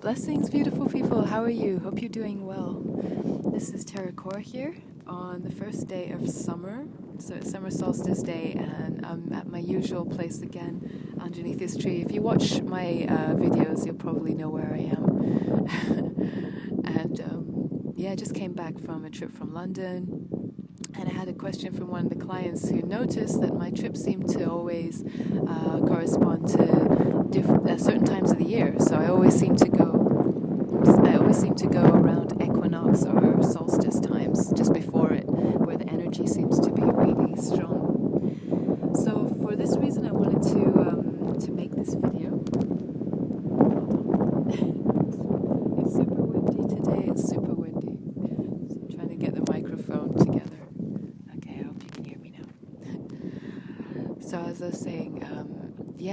Blessings, beautiful people. How are you? Hope you're doing well. This is Terracor here on the first day of summer. So it's summer solstice day, and I'm at my usual place again underneath this tree. If you watch my videos, you'll probably know where I am. And I just came back from a trip from London. And I had a question from one of the clients who noticed that my trips seem to always correspond to certain times of the year. So I always seem to go around equinox or solstice times, just before it, where the energy seems to be really strong. So for this reason, I wanted to make this video. It's super windy today. It's super windy. So I'm trying to get the microphone together. Okay, I hope you can hear me now. So as I was saying,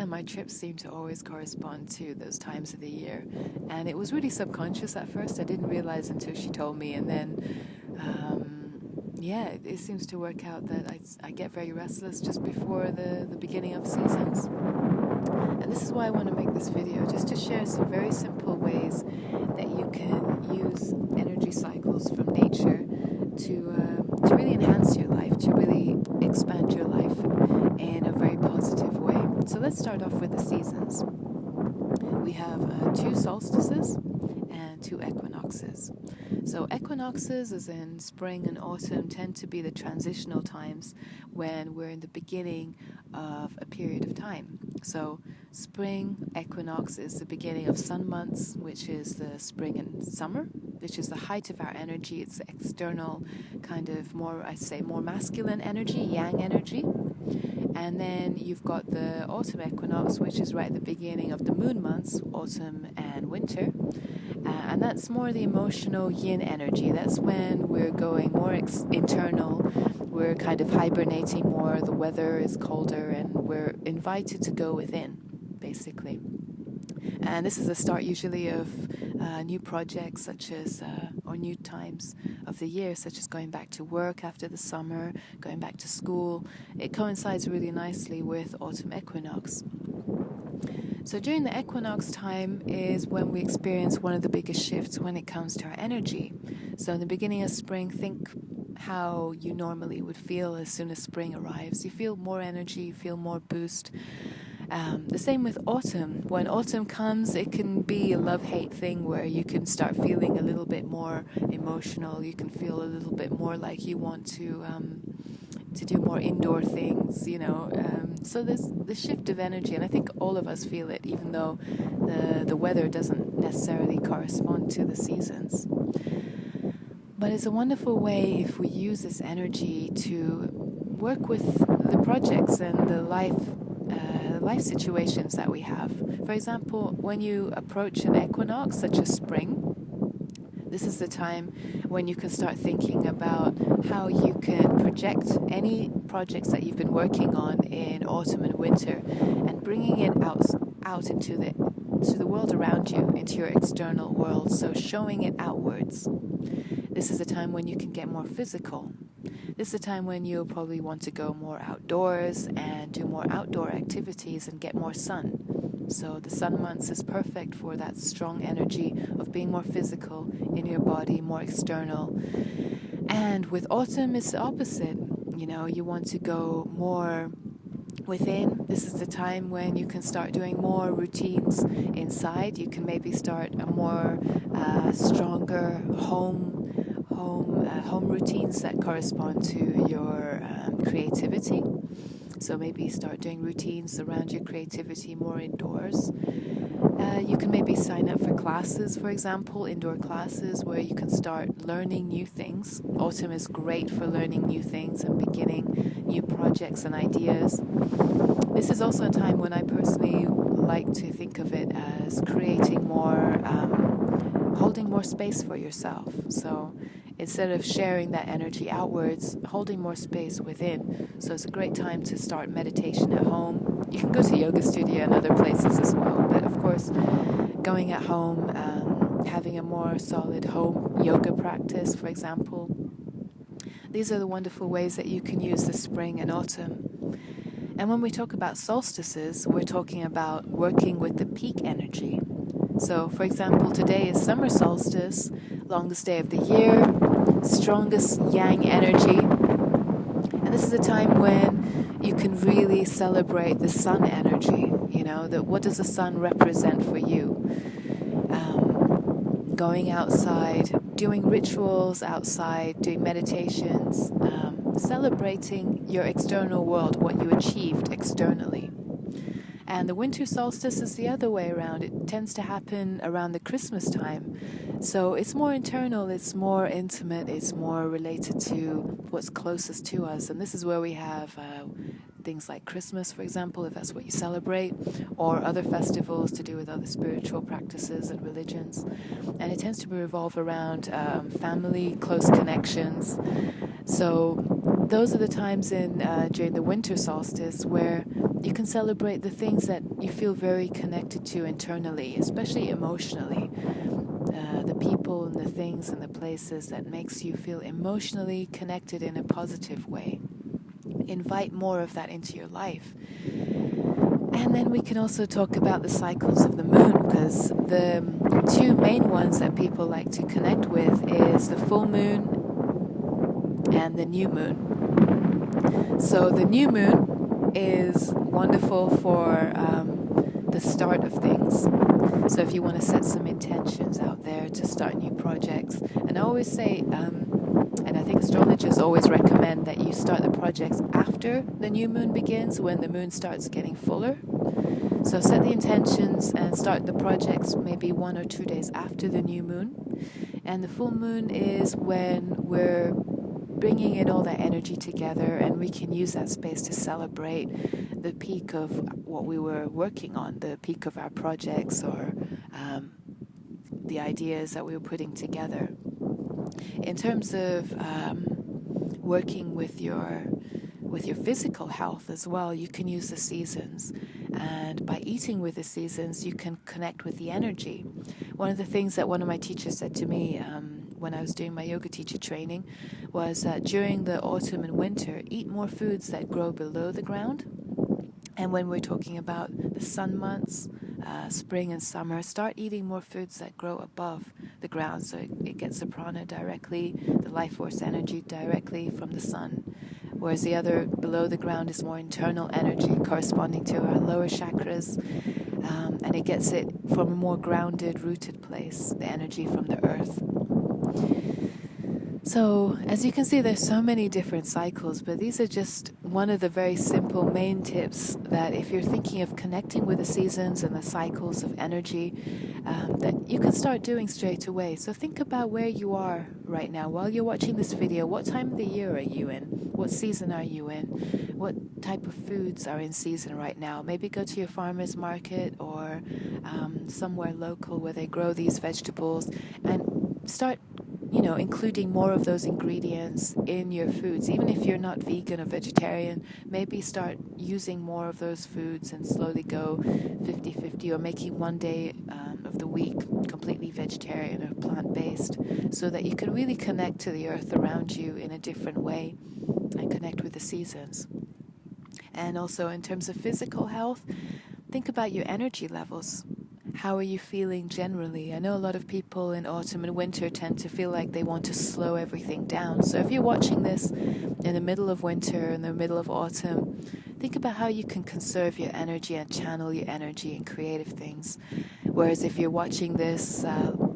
my trips seem to always correspond to those times of the year. And it was really subconscious at first. I didn't realize until she told me. And then, it seems to work out that I get very restless just before the beginning of seasons. And this is why I want to make this video, just to share some very simple ways that you can use energy cycles from nature to really enhance your life, to really expand your life in a very positive way. So let's start off with the seasons. We have 2 solstices and 2 equinoxes. So equinoxes, as in spring and autumn, tend to be the transitional times when we're in the beginning of a period of time. So spring equinox is the beginning of sun months, which is the spring and summer, which is the height of our energy. It's the external kind of more masculine energy, yang energy. And then you've got the autumn equinox, which is right at the beginning of the moon months, autumn and winter. And that's more the emotional yin energy. That's when we're going more internal. We're kind of hibernating more. The weather is colder and we're invited to go within, basically. And this is the start usually of new projects or new times of the year, such as going back to work after the summer, going back to school. It coincides really nicely with autumn equinox. So during the equinox time is when we experience one of the biggest shifts when it comes to our energy. So in the beginning of spring, think how you normally would feel as soon as spring arrives. You feel more energy, you feel more boost. The same with autumn. When autumn comes, it can be a love-hate thing where you can start feeling a little bit more emotional. You can feel a little bit more like you want to do more indoor things, So there's the shift of energy, and I think all of us feel it, even though the weather doesn't necessarily correspond to the seasons. But it's a wonderful way if we use this energy to work with the projects and the life situations that we have. For example, when you approach an equinox, such as spring, this is the time when you can start thinking about how you can project any projects that you've been working on in autumn and winter and bringing it out into the world around you, into your external world, so showing it outwards. This is a time when you can get more physical. This is a time when you'll probably want to go more outdoors and do more outdoor activities and get more sun. So the sun months is perfect for that strong energy of being more physical in your body, more external. And with autumn, it's the opposite. You want to go more within. This is the time when you can start doing more routines inside. You can maybe start a more stronger home routines that correspond to your creativity. So maybe start doing routines around your creativity more indoors. You can maybe sign up for classes, for example, indoor classes where you can start learning new things. Autumn is great for learning new things and beginning new projects and ideas. This is also a time when I personally like to think of it as creating more, holding more space for yourself. So instead of sharing that energy outwards, holding more space within. So it's a great time to start meditation at home. You can go to yoga studio and other places as well, but of course, going at home, having a more solid home yoga practice, for example. These are the wonderful ways that you can use the spring and autumn. And when we talk about solstices, we're talking about working with the peak energy. So, for example, today is summer solstice, longest day of the year, strongest yang energy. And this is a time when you can really celebrate the sun energy. What does the sun represent for you? Going outside, doing rituals outside, doing meditations, celebrating your external world, what you achieved externally. And the winter solstice is the other way around. It tends to happen around the Christmas time. So it's more internal, it's more intimate, it's more related to what's closest to us. And this is where we have things like Christmas, for example, if that's what you celebrate, or other festivals to do with other spiritual practices and religions. And it tends to revolve around family, close connections. So those are the times during the winter solstice where you can celebrate the things that you feel very connected to internally, especially emotionally. The people and the things and the places that makes you feel emotionally connected in a positive way. Invite more of that into your life. And then we can also talk about the cycles of the moon, because the two main ones that people like to connect with is the full moon and the new moon. So the new moon is wonderful for the start of things. So if you want to set some intentions out there to start new projects, and I always say, and I think astrologers always recommend that you start the projects after the new moon begins, when the moon starts getting fuller. So set the intentions and start the projects maybe 1 or 2 days after the new moon. And the full moon is when we're bringing in all that energy together, and we can use that space to celebrate the peak of what we were working on, the peak of our projects or the ideas that we were putting together. In terms of working with your physical health as well, you can use the seasons. And by eating with the seasons, you can connect with the energy. One of the things that one of my teachers said to me when I was doing my yoga teacher training was that during the autumn and winter, eat more foods that grow below the ground. And when we're talking about the sun months, spring and summer, start eating more foods that grow above the ground, so it gets the prana directly, the life force energy directly from the sun. Whereas the other below the ground is more internal energy corresponding to our lower chakras, and it gets it from a more grounded, rooted place, the energy from the earth. So, as you can see, there's so many different cycles, but these are just one of the very simple main tips that if you're thinking of connecting with the seasons and the cycles of energy, that you can start doing straight away. So think about where you are right now. While you're watching this video, what time of the year are you in? What season are you in? What type of foods are in season right now? Maybe go to your farmer's market or somewhere local where they grow these vegetables and start including more of those ingredients in your foods. Even if you're not vegan or vegetarian, maybe start using more of those foods and slowly go 50-50, or making one day of the week completely vegetarian or plant-based, so that you can really connect to the earth around you in a different way and connect with the seasons. And also in terms of physical health, think about your energy levels. How are you feeling generally? I know a lot of people in autumn and winter tend to feel like they want to slow everything down. So if you're watching this in the middle of winter, in the middle of autumn, think about how you can conserve your energy and channel your energy in creative things. Whereas if you're watching this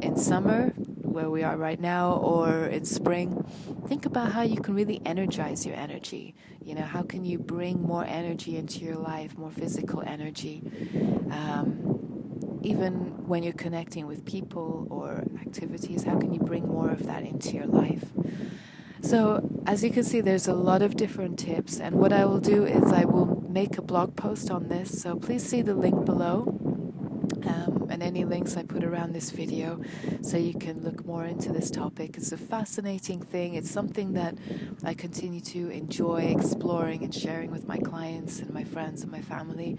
in summer, where we are right now, or in spring, think about how you can really energize your energy. How can you bring more energy into your life, more physical energy? Even when you're connecting with people or activities, how can you bring more of that into your life? So, as you can see, there's a lot of different tips, and what I will do is I will make a blog post on this, so please see the link below, and any links I put around this video, so you can look more into this topic. It's a fascinating thing. It's something that I continue to enjoy exploring and sharing with my clients and my friends and my family.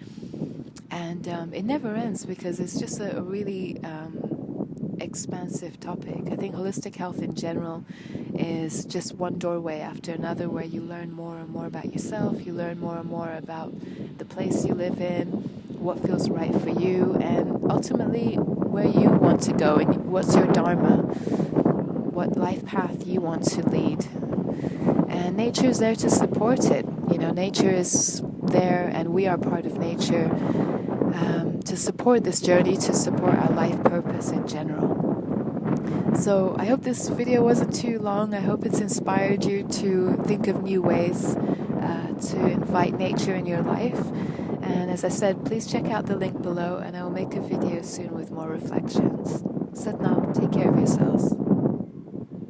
And it never ends, because it's just a really expansive topic. I think holistic health in general is just one doorway after another, where you learn more and more about yourself, you learn more and more about the place you live in, what feels right for you, and ultimately where you want to go and what's your dharma, what life path you want to lead. And nature is there to support it. You know, nature is there, and we are part of nature to support this journey, to support our life purpose in general. So I hope this video wasn't too long. I hope it's inspired you to think of new ways to invite nature in your life. And as I said, please check out the link below, and I will make a video soon with more reflections. Sat Nam, take care of yourselves.